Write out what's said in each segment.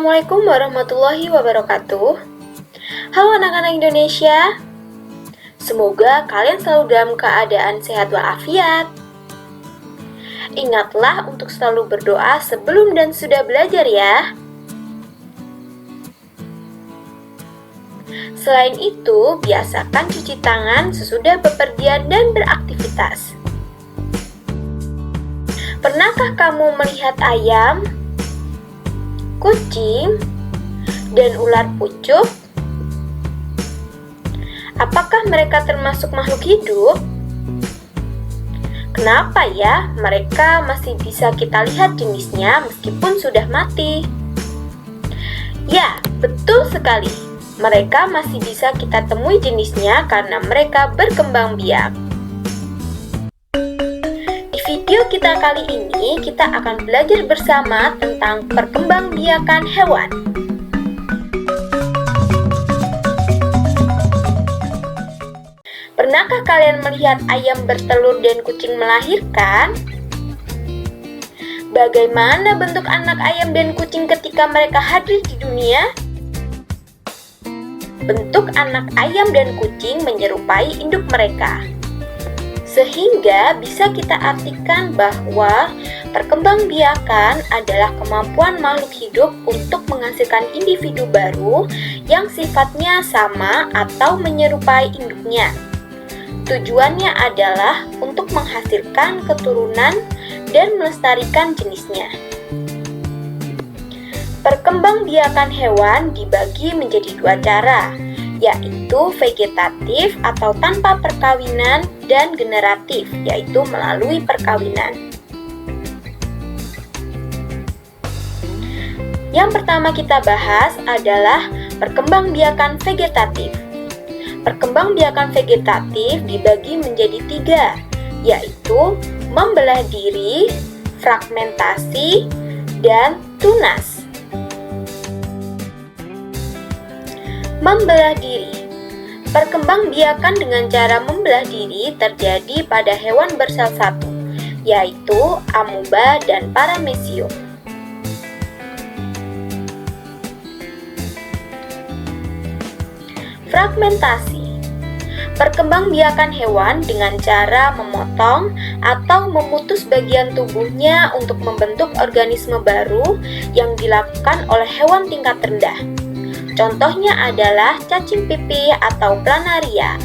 Assalamualaikum warahmatullahi wabarakatuh. Halo anak-anak Indonesia. Semoga kalian selalu dalam keadaan sehat walafiat. Ingatlah untuk selalu berdoa sebelum dan sudah belajar ya. Selain itu, biasakan cuci tangan sesudah bepergian dan beraktivitas. Pernahkah kamu melihat ayam, kucing, dan ular pucuk? Apakah mereka termasuk makhluk hidup? Kenapa ya mereka masih bisa kita lihat jenisnya meskipun sudah mati? Ya, betul sekali. Mereka masih bisa kita temui jenisnya karena mereka berkembang biak. Di video kita kali ini, kita akan belajar bersama tentang perkembangbiakan hewan. Pernahkah kalian melihat ayam bertelur dan kucing melahirkan? Bagaimana bentuk anak ayam dan kucing ketika mereka hadir di dunia? Bentuk anak ayam dan kucing menyerupai induk mereka. Sehingga bisa kita artikan bahwa perkembangbiakan adalah kemampuan makhluk hidup untuk menghasilkan individu baru yang sifatnya sama atau menyerupai induknya. Tujuannya adalah untuk menghasilkan keturunan dan melestarikan jenisnya. Perkembangbiakan hewan dibagi menjadi dua cara, yaitu vegetatif atau tanpa perkawinan dan generatif, yaitu melalui perkawinan. Yang pertama kita bahas adalah perkembangbiakan vegetatif. Perkembangbiakan vegetatif dibagi menjadi tiga, yaitu membelah diri, fragmentasi, dan tunas. Membelah diri. Perkembangbiakan dengan cara membelah diri terjadi pada hewan bersel satu, yaitu amoeba dan paramecium. Fragmentasi. Perkembangbiakan hewan dengan cara memotong atau memutus bagian tubuhnya untuk membentuk organisme baru yang dilakukan oleh hewan tingkat rendah. Contohnya adalah cacing pipih atau planaria.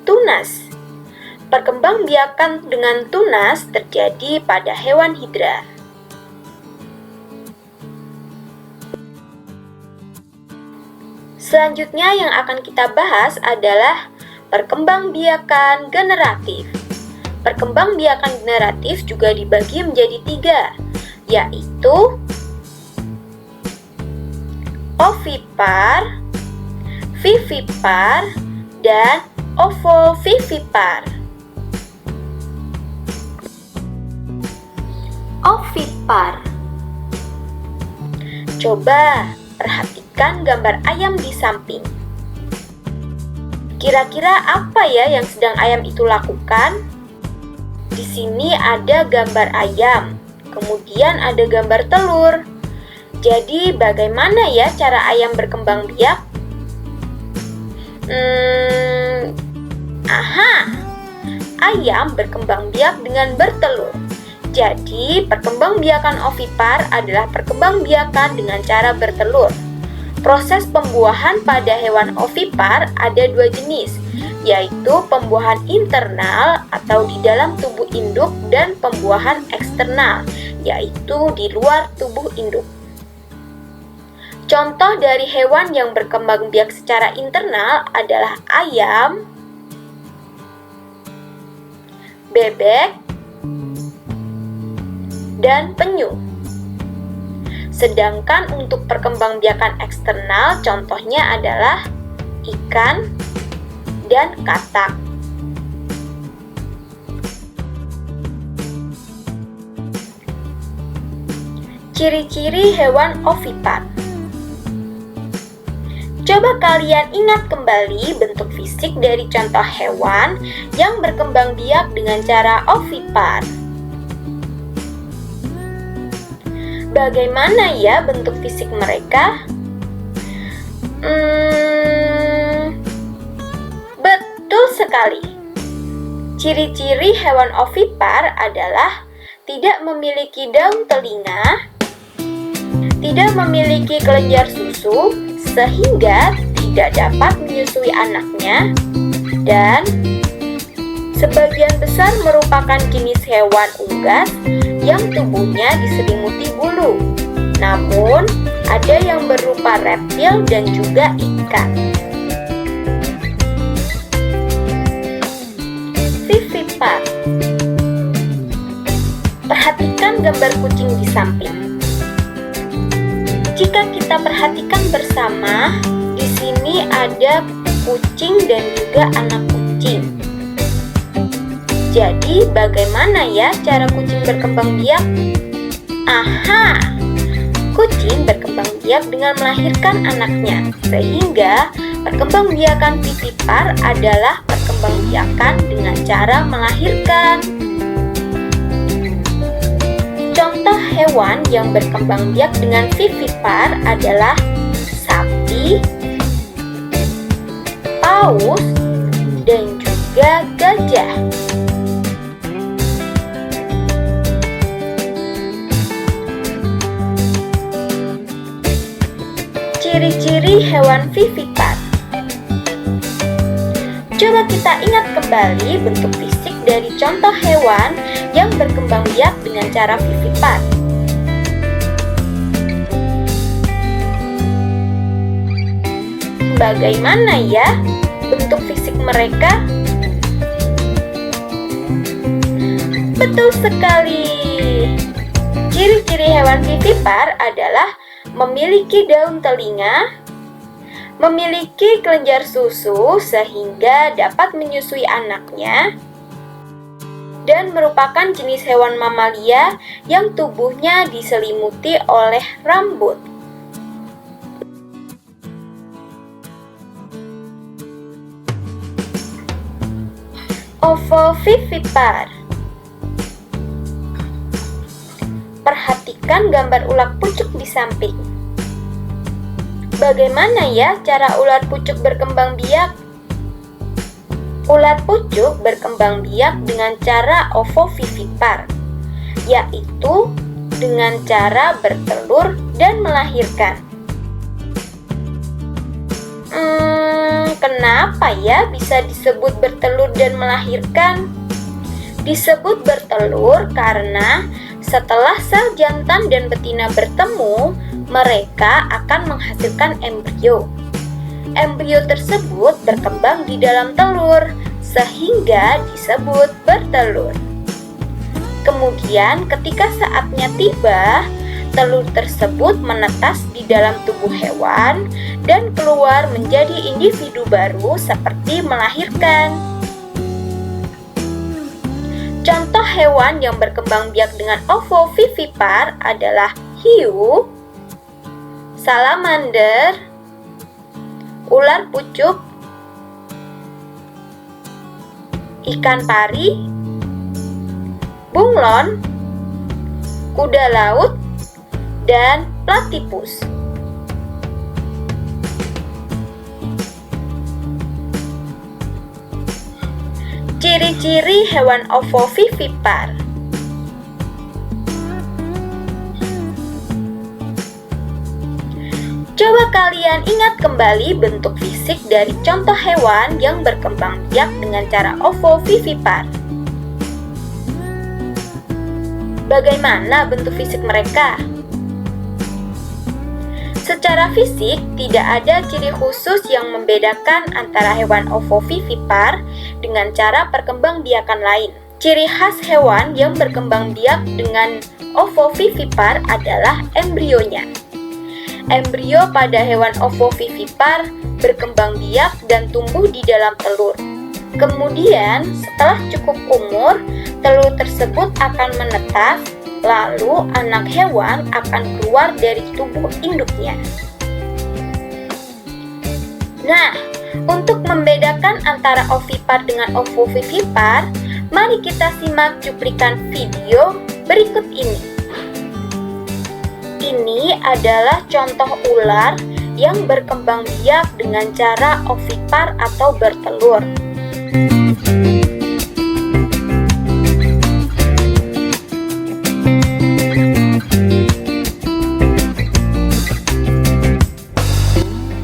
Tunas. Perkembangbiakan dengan tunas terjadi pada hewan hidra. Selanjutnya yang akan kita bahas adalah perkembangbiakan generatif. Perkembangbiakan generatif juga dibagi menjadi tiga, yaitu ovipar, vivipar, dan ovovivipar. Ovipar. Coba perhatikan gambar ayam di samping. Kira-kira apa ya yang sedang ayam itu lakukan? Di sini ada gambar ayam, kemudian ada gambar telur. Jadi bagaimana ya cara ayam berkembang biak? Ayam berkembang biak dengan bertelur. Jadi perkembangbiakan ovipar adalah perkembangbiakan dengan cara bertelur. Proses pembuahan pada hewan ovipar ada dua jenis, yaitu pembuahan internal atau di dalam tubuh induk dan pembuahan eksternal, yaitu di luar tubuh induk. Contoh dari hewan yang berkembang biak secara internal adalah ayam, bebek, dan penyu. Sedangkan untuk perkembangbiakan eksternal contohnya adalah ikan dan katak. Ciri-ciri hewan ovipar. Coba kalian ingat kembali bentuk fisik dari contoh hewan yang berkembang biak dengan cara ovipar. Bagaimana ya bentuk fisik mereka? Betul sekali. Ciri-ciri hewan ovipar adalah tidak memiliki daun telinga, tidak memiliki kelenjar susu sehingga tidak dapat menyusui anaknya, dan sebagian besar merupakan jenis hewan unggas yang tubuhnya diselimuti bulu. Namun, ada yang berupa reptil dan juga ikan. Vivipar. Perhatikan gambar kucing di samping. Jika kita perhatikan bersama, di sini ada kucing dan juga anak kucing. Jadi, bagaimana ya cara kucing berkembang biak? Aha, kucing berkembang biak dengan melahirkan anaknya, sehingga perkembangbiakan vivipar adalah perkembangbiakan dengan cara melahirkan. Contoh hewan yang berkembang biak dengan vivipar adalah sapi, paus, dan juga gajah. Ciri-ciri hewan vivipar. Coba kita ingat kembali bentuk fisik dari contoh hewan yang berkembang biak dengan cara vivipar. Bagaimana ya bentuk fisik mereka? Betul sekali. Ciri-ciri hewan vivipar adalah memiliki daun telinga, memiliki kelenjar susu sehingga dapat menyusui anaknya, dan merupakan jenis hewan mamalia yang tubuhnya diselimuti oleh rambut. Ovovivipar. Perhatikan gambar ulat pucuk di samping. Bagaimana ya cara ulat pucuk berkembang biak? Ulat pucuk berkembang biak dengan cara ovovivipar, yaitu dengan cara bertelur dan melahirkan. Kenapa ya bisa disebut bertelur dan melahirkan? Disebut bertelur karena setelah sel jantan dan betina bertemu, mereka akan menghasilkan embrio. Embrio tersebut berkembang di dalam telur, sehingga disebut bertelur. Kemudian ketika saatnya tiba, telur tersebut menetas di dalam tubuh hewan dan keluar menjadi individu baru seperti melahirkan. Contoh hewan yang berkembang biak dengan ovovivipar adalah hiu, salamander, ular pucuk, ikan pari, bunglon, kuda laut, dan platypus. Ciri-ciri hewan ovovivipar. Coba kalian ingat kembali bentuk fisik dari contoh hewan yang berkembang biak dengan cara ovovivipar. Bagaimana bentuk fisik mereka? Secara fisik, tidak ada ciri khusus yang membedakan antara hewan ovovivipar dengan cara perkembangbiakan lain. Ciri khas hewan yang berkembang biak dengan ovovivipar adalah embrionya. Embrio pada hewan ovovivipar berkembang biak dan tumbuh di dalam telur. Kemudian, setelah cukup umur, telur tersebut akan menetas, lalu anak hewan akan keluar dari tubuh induknya. Nah, untuk membedakan antara ovipar dengan ovovivipar, mari kita simak cuplikan video berikut ini. Ini adalah contoh ular yang berkembang biak dengan cara ovipar atau bertelur.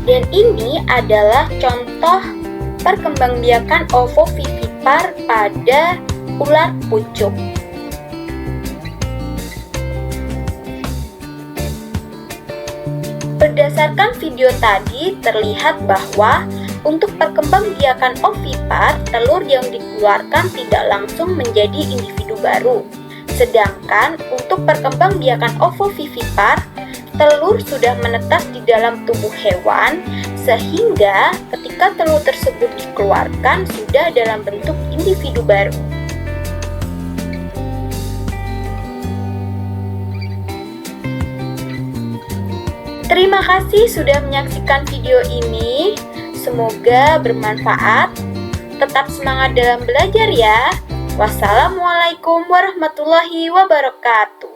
Dan ini adalah contoh perkembangbiakan ovovivipar pada ular pucuk. Berdasarkan video tadi, terlihat bahwa untuk perkembangbiakan ovipar, telur yang dikeluarkan tidak langsung menjadi individu baru. Sedangkan untuk perkembangbiakan ovovivipar, telur sudah menetas di dalam tubuh hewan, sehingga ketika telur tersebut dikeluarkan sudah dalam bentuk individu baru. Terima kasih sudah menyaksikan video ini. Semoga bermanfaat. Tetap semangat dalam belajar ya. Wassalamualaikum warahmatullahi wabarakatuh.